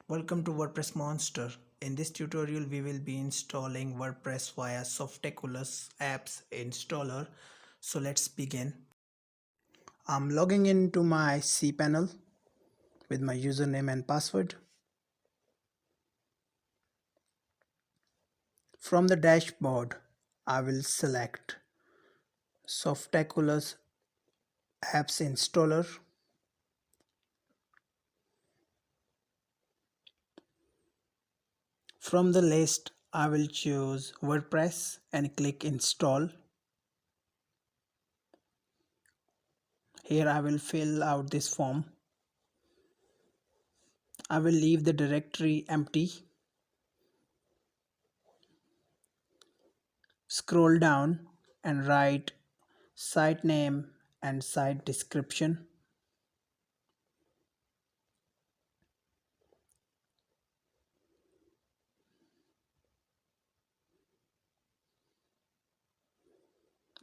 Welcome to WordPress Monster. In this tutorial, we will be installing WordPress via softaculous apps installer. So let's begin. I'm logging into my cpanel with my username and password. From the dashboard, I will select softaculous apps installer. From the list, I will choose WordPress and click install. Here I will fill out this form. I will leave the directory empty. Scroll down and write site name and site description.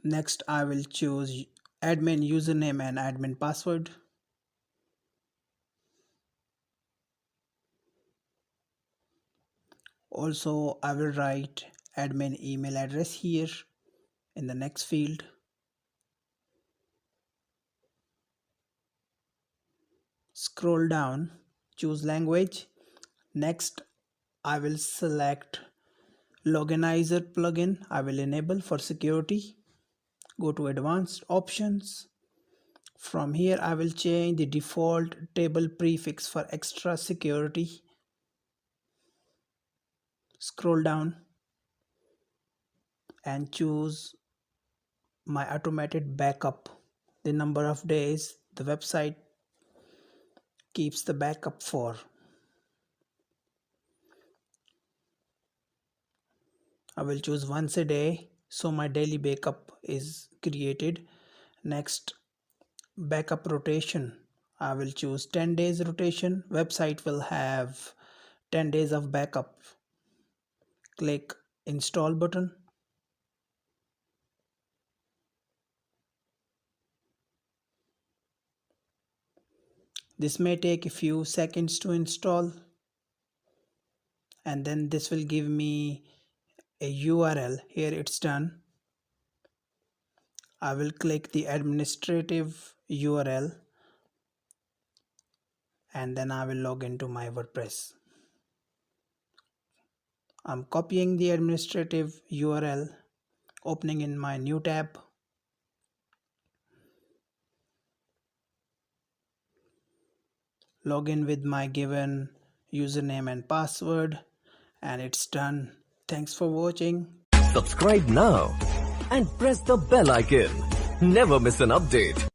Next, I will choose admin username and admin password. Also, I will write admin email address here in the next field. Scroll down, choose language. Next, I will select Loginizer plugin. I will enable for security. Go to advanced options. From here, I will change the default table prefix for extra security. Scroll down and choose my automated backup. The number of days the website keeps the backup for. I will choose once a day, so my daily backup is created. Next, backup rotation. I will choose 10 days rotation. Website will have 10 days of backup. Click install button. This may take a few seconds to install, and then this will give me a URL. Here it's done. I will click the administrative URL and then I will log into my WordPress. I'm copying the administrative URL, opening in my new tab. Log in with my given username and password, and it's done. Thanks for watching. Subscribe now and press the bell icon. Never miss an update.